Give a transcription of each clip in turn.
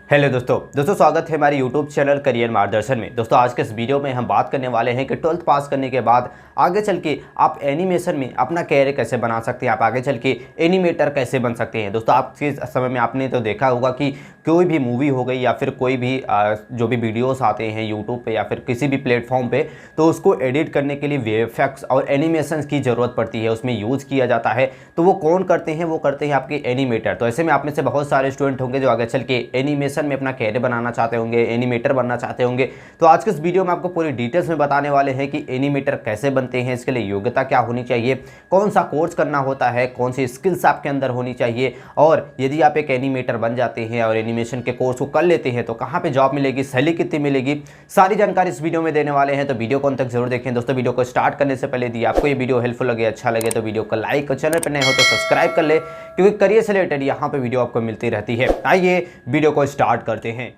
Hello दोस्तों स्वागत है हमारे यूट्यूब चैनल करियर मार्गदर्शन में। दोस्तों आज के इस वीडियो में हम बात करने वाले हैं कि 12th पास करने के बाद आगे चल के आप एनिमेशन में अपना कैरियर कैसे बना सकते हैं, आप आगे चल के एनिमेटर कैसे बन सकते हैं। दोस्तों आज के समय में आपने तो देखा होगा कि कोई भी मूवी हो गई या फिर कोई भी जो भी वीडियोस आते हैं यूट्यूब पे या फिर किसी भी प्लेटफॉर्म पे, तो उसको एडिट करने के लिए वीएफएक्स और एनिमेशन की ज़रूरत पड़ती है, उसमें यूज़ किया जाता है। तो वो कौन करते हैं? वो करते हैं आपके एनिमेटर। तो ऐसे में आप में से बहुत सारे स्टूडेंट होंगे जो आगे चल के एनिमेशन में अपना कैरियर बनाना चाहते होंगे, एनिमेटर बनना चाहते होंगे। तो आज के इस वीडियो में आपको पूरी डिटेल्स में बताने वाले हैं कि एनिमेटर कैसे बनते हैं, इसके लिए योग्यता क्या होनी चाहिए, कौन सा कोर्स करना होता है, कौन सी स्किल्स आपके अंदर होनी चाहिए, और यदि आप एक एनिमेटर बन जाते हैं और एनिमेशन के कोर्स को कर लेते हैं तो कहाँ पे जॉब मिलेगी, सैलरी कितनी मिलेगी, सारी जानकारी इस वीडियो में देने वाले हैं। तो वीडियो को अंत तक जरूर देखें। दोस्तों वीडियो को स्टार्ट करने से पहले यदि आपको ये वीडियो हेल्पफुल लगे, अच्छा लगे तो वीडियो को लाइक और चैनल पर नए हो तो सब्सक्राइब कर ले, क्योंकि करियर से रिलेटेड यहाँ पे वीडियो आपको मिलती रहती है। आइए वीडियो को स्टार्ट करते हैं।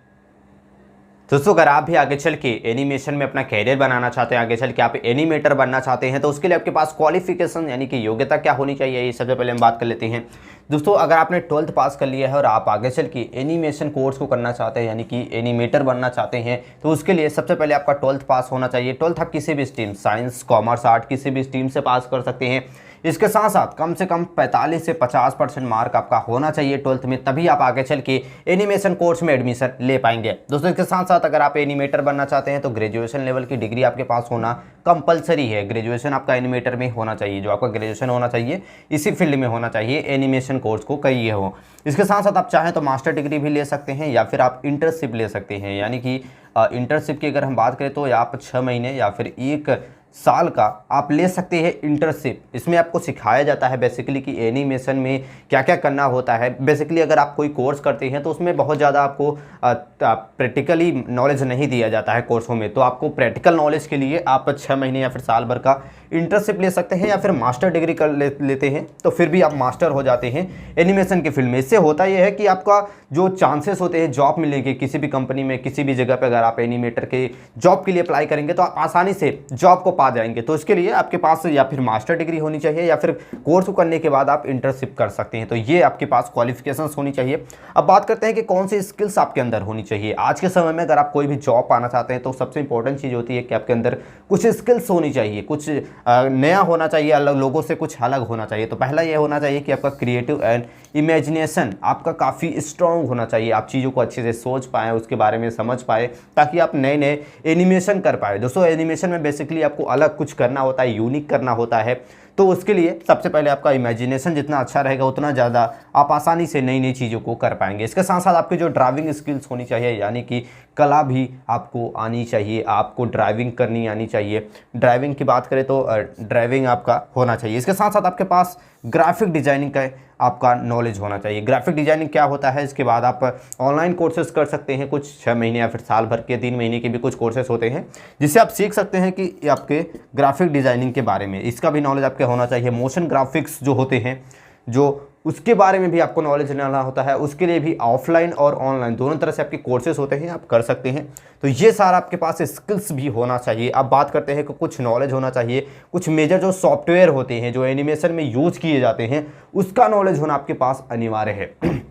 दोस्तों अगर आप भी आगे चल के एनिमेशन में अपना कैरियर बनाना चाहते हैं, आगे चल के आप एनिमेटर बनना चाहते हैं, तो उसके लिए आपके पास क्वालिफिकेशन यानी कि योग्यता क्या होनी चाहिए, ये सबसे पहले हम बात कर लेते हैं। दोस्तों अगर आपने 12th पास कर लिया है और आप आगे चल के एनिमेशन कोर्स को करना चाहते हैं यानी कि एनिमेटर बनना चाहते हैं, तो उसके लिए सबसे पहले आपका 12th पास होना चाहिए। 12th आप किसी भी स्ट्रीम, साइंस, कॉमर्स, आर्ट, किसी भी स्ट्रीम से पास कर सकते हैं। इसके साथ साथ कम से कम 45 से 50% मार्क आपका होना चाहिए 12th में, तभी आप आगे चल के एनिमेशन कोर्स में एडमिशन ले पाएंगे। दोस्तों इसके साथ साथ अगर आप एनिमेटर बनना चाहते हैं तो ग्रेजुएशन लेवल की डिग्री आपके पास होना कंपलसरी है। ग्रेजुएशन आपका एनिमेटर में होना चाहिए, जो आपका ग्रेजुएशन होना चाहिए इसी फील्ड में होना चाहिए, एनिमेशन कोर्स को करिए हो। इसके साथ साथ आप चाहें तो मास्टर डिग्री भी ले सकते हैं या फिर आप इंटर्नशिप ले सकते हैं। यानी कि इंटर्नशिप की अगर हम बात करें तो आप 6 महीने या फिर 1 साल का आप ले सकते हैं इंटर्नशिप। इसमें आपको सिखाया जाता है बेसिकली कि एनिमेशन में क्या क्या करना होता है। बेसिकली अगर आप कोई कोर्स करते हैं तो उसमें बहुत ज़्यादा आपको प्रैक्टिकली नॉलेज नहीं दिया जाता है कोर्सों में, तो आपको प्रैक्टिकल नॉलेज के लिए आप 6 महीने या फिर साल भर का इंटर्नशिप ले सकते हैं या फिर मास्टर डिग्री कर लेते हैं तो फिर भी आप मास्टर हो जाते हैं एनिमेशन के फील्ड में। इससे होता यह है कि आपका जो चांसेस होते हैं जॉब मिलने के, किसी भी कंपनी में, किसी भी जगह पे अगर आप एनिमेटर के जॉब के लिए अप्लाई करेंगे तो आप आसानी से जॉब को पा जाएंगे। तो इसके लिए आपके पास या फिर मास्टर डिग्री होनी चाहिए या फिर कोर्स को करने के बाद आप इंटर्नशिप कर सकते हैं। तो ये आपके पास क्वालिफिकेशंस होनी चाहिए। अब बात करते हैं कि कौन सी स्किल्स आपके अंदर होनी चाहिए। आज के समय में अगर आप कोई भी जॉब पाना चाहते हैं तो सबसे इंपॉर्टेंट चीज़ होती है कि आपके अंदर कुछ स्किल्स होनी चाहिए, कुछ नया होना चाहिए, अलग लोगों से कुछ अलग होना चाहिए। तो पहला ये होना चाहिए कि आपका क्रिएटिव एंड इमेजिनेशन आपका काफ़ी स्ट्रॉन्ग होना चाहिए। आप चीज़ों को अच्छे से सोच पाएँ, उसके बारे में समझ पाए, ताकि आप नए नए एनिमेशन कर पाए। दोस्तों एनिमेशन में बेसिकली आपको अलग कुछ करना होता है, यूनिक करना होता है। तो उसके लिए सबसे पहले आपका इमेजिनेशन जितना अच्छा रहेगा उतना ज़्यादा आप आसानी से नई नई चीज़ों को कर पाएंगे। इसके साथ साथ आपकी जो ड्राइविंग स्किल्स होनी चाहिए, यानी कि कला भी आपको आनी चाहिए, आपको ड्राइविंग करनी आनी चाहिए। ड्राइविंग की बात करें तो ड्राइविंग आपका होना चाहिए। इसके साथ साथ आपके पास ग्राफिक डिज़ाइनिंग का आपका नॉलेज होना चाहिए। ग्राफिक डिज़ाइनिंग क्या होता है, इसके बाद आप ऑनलाइन कोर्सेज कर सकते हैं, कुछ 6 महीने या फिर साल भर के 3 महीने के भी कुछ कोर्सेज होते हैं जिससे आप सीख सकते हैं कि आपके ग्राफिक डिज़ाइनिंग के बारे में, इसका भी नॉलेज आपके होना चाहिए। मोशन ग्राफिक्स जो होते हैं, जो उसके बारे में भी आपको नॉलेज लेना होता है। उसके लिए भी ऑफलाइन और ऑनलाइन दोनों तरह से आपके कोर्सेज होते हैं, आप कर सकते हैं। तो ये सारा आपके पास स्किल्स भी होना चाहिए। अब बात करते हैं कि कुछ नॉलेज होना चाहिए, कुछ मेजर जो सॉफ्टवेयर होते हैं जो एनिमेशन में यूज़ किए जाते हैं उसका नॉलेज होना आपके पास अनिवार्य है।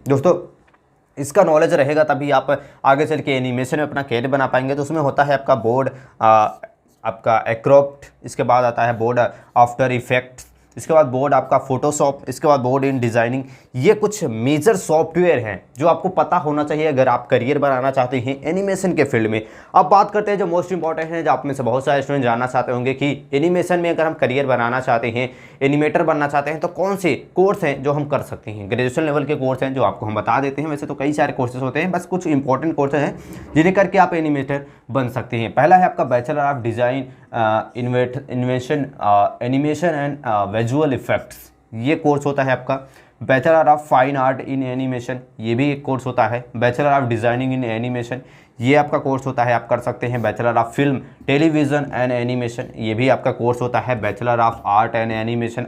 दोस्तों इसका नॉलेज रहेगा तभी आप आगे चल के एनिमेशन में अपना कैरियर बना पाएंगे। तो उसमें होता है आपका बोर्ड, आपका एक्रोप्ट, इसके बाद आता है बोर्ड आफ्टर इफेक्ट्स, इसके बाद बोर्ड आपका फोटोशॉप, इसके बाद बोर्ड इन डिज़ाइनिंग। ये कुछ मेजर सॉफ्टवेयर हैं जो आपको पता होना चाहिए अगर आप करियर बनाना चाहते हैं एनिमेशन के फील्ड में। अब बात करते हैं जो मोस्ट इंपॉर्टेंट है, जो आप में से बहुत सारे स्टूडेंट जानना चाहते होंगे कि एनिमेशन में अगर हम करियर बनाना चाहते हैं, एनिमेटर बनना चाहते हैं, तो कौन से कोर्स हैं जो हम कर सकते हैं। ग्रेजुएशन लेवल के कोर्स हैं जो आपको हम बता देते हैं। वैसे तो कई सारे कोर्सेज होते हैं, बस कुछ इंपॉर्टेंट कोर्सेज हैं जिन्हें करके आप एनिमेटर बन सकते हैं। पहला है आपका bachelor of design invention animation and visual effects, ये कोर्स होता है आपका। Bachelor of fine art in animation, ये भी एक कोर्स होता है। Bachelor of designing in animation, ये आपका कोर्स होता है, आप कर सकते हैं। Bachelor of film television and animation, ये भी आपका कोर्स होता है। Bachelor of art and animation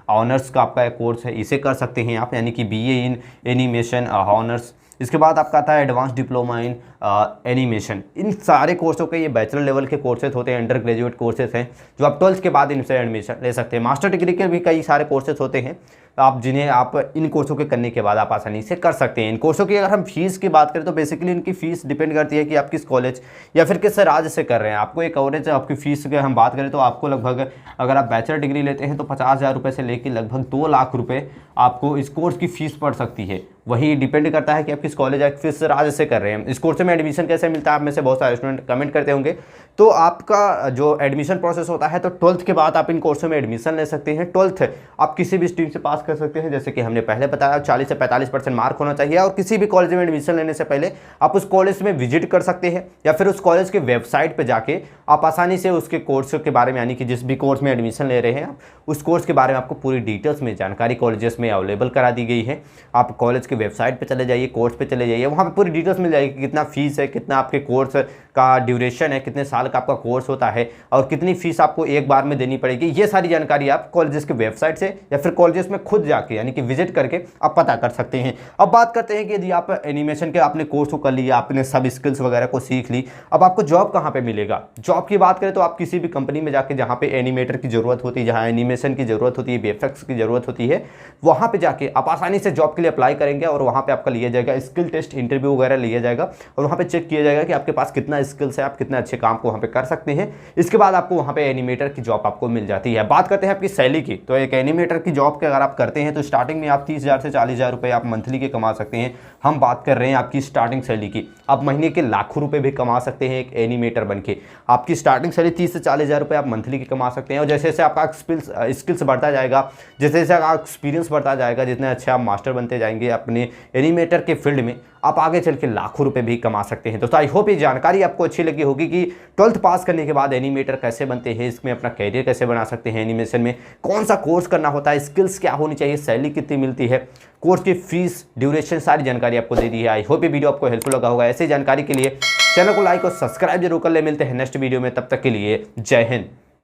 honours का आपका एक कोर्स है, इसे कर सकते हैं आप, यानी कि BA इन एनिमेशन ऑनर्स। इसके बाद आपका आता है एडवांस डिप्लोमा इन एनिमेशन, इन सारे कोर्सों के ये बैचलर लेवल के कोर्सेज होते हैं, अंडर ग्रेजुएट कोर्सेज हैं जो आप 12th के बाद इनसे एडमिशन ले सकते हैं। मास्टर डिग्री के भी कई सारे कोर्सेज होते हैं आप जिन्हें आप इन कोर्सों के करने के बाद आप आसानी से कर सकते हैं। इन कोर्सों की अगर हम फीस की बात करें तो बेसिकली इनकी फीस डिपेंड करती है कि आप किस कॉलेज या फिर किस राज्य से कर रहे हैं। आपको एक एवरेज आपकी फीस की हम बात करें तो आपको लगभग, अगर आप बैचलर डिग्री लेते हैं तो 50,000 रुपये से लेकर लगभग 2 लाख रुपये आपको इस कोर्स की फ़ीस पड़ सकती है। वही डिपेंड करता है कि आप किस कॉलेज या किस राज्य से कर रहे हैं। इस कोर्स में एडमिशन कैसे मिलता है, आप में से बहुत सारे स्टूडेंट कमेंट करते होंगे। तो आपका जो एडमिशन प्रोसेस होता है, तो 12th के बाद आप इन कोर्सों में एडमिशन ले सकते हैं। 12th आप किसी भी स्ट्रीम से पास कर सकते हैं, जैसे कि हमने पहले बताया 40 से 45% मार्क होना चाहिए। और किसी भी कॉलेज में एडमिशन लेने से पहले आप उस कॉलेज में विजिट कर सकते हैं या फिर उस कॉलेज के वेबसाइट पर जाके आप आसानी से उसके कोर्स के बारे में, यानी कि जिस भी कोर्स में एडमिशन ले रहे हैं उस कोर्स के बारे में आपको पूरी डिटेल्स में जानकारी कॉलेजेस में अवेलेबल करा दी गई है। आप कॉलेज के वेबसाइट पे चले जाइए, कोर्स पे चले जाइए, वहाँ पे पूरी डिटेल्स मिल जाएगी कि कितना फीस है, कितना आपके कोर्स का ड्यूरेशन है, कितने साल का आपका कोर्स होता है और कितनी फीस आपको एक बार में देनी पड़ेगी। ये सारी जानकारी आप कॉलेजेस के वेबसाइट से या फिर कॉलेजेस में खुद जाके, यानी कि विजिट करके आप पता कर सकते हैं। अब बात करते हैं कि यदि आप एनिमेशन के आपने कोर्स को कर लिया, आपने सब स्किल्स वगैरह को सीख ली, अब आपको जॉब कहाँ पर मिलेगा। जॉब की बात करें तो आप किसी भी कंपनी में जाके, जहाँ पे एनिमेटर की ज़रूरत होती है, जहाँ एनिमेशन की ज़रूरत होती है, VFX की ज़रूरत होती है, वहाँ पे जाके आप आसानी से जॉब के लिए अप्लाई करेंगे और वहाँ पे आपका लिया जाएगा स्किल टेस्ट, इंटरव्यू वगैरह लिया जाएगा और वहाँ पे चेक किया जाएगा कि आपके पास कितना स्किल्स है, आप कितने अच्छे काम को वहाँ पे कर सकते हैं। इसके बाद आपको वहाँ पे एनिमेटर की जॉब आपको मिल जाती है। बात करते हैं आपकी सैलरी की, तो एक एनिमेटर की जॉब के अगर आप करते हैं तो स्टार्टिंग में आप 30,000 से 40,000 रुपये आप मंथली के कमा सकते हैं। हम बात कर रहे हैं आपकी स्टार्टिंग सैलरी की। आप महीने के लाखों रुपये भी कमा सकते हैं एक एनिमेटर बन के। आपकी स्टार्टिंग सैलरी 30 से 40,000 रुपये आप मंथली की कमा सकते हैं और जैसे जैसे आपका स्किल्स बढ़ता जाएगा, जैसे जैसे आपका एक्सपीरियंस बढ़ता जाएगा, जितने अच्छे आप मास्टर बनते जाएंगे अपने एनिमेटर के फील्ड में, आप आगे चल के लाखों रुपए भी कमा सकते हैं। दोस्तों आई होप ये जानकारी आपको अच्छी लगी होगी कि 12th पास करने के बाद एनिमेटर कैसे बनते हैं, इसमें अपना कैरियर कैसे बना सकते हैं, एनिमेशन में कौन सा कोर्स करना होता है, स्किल्स क्या होनी चाहिए, सैलरी कितनी मिलती है, कोर्स की फीस, ड्यूरेशन, सारी जानकारी आपको दे दी है। आई होप ये वीडियो आपको हेल्पफुल लगा होगा। ऐसी जानकारी के लिए चैनल को लाइक और सब्सक्राइब जरूर कर ले। मिलते हैं नेक्स्ट वीडियो में, तब तक के लिए जय हिंद।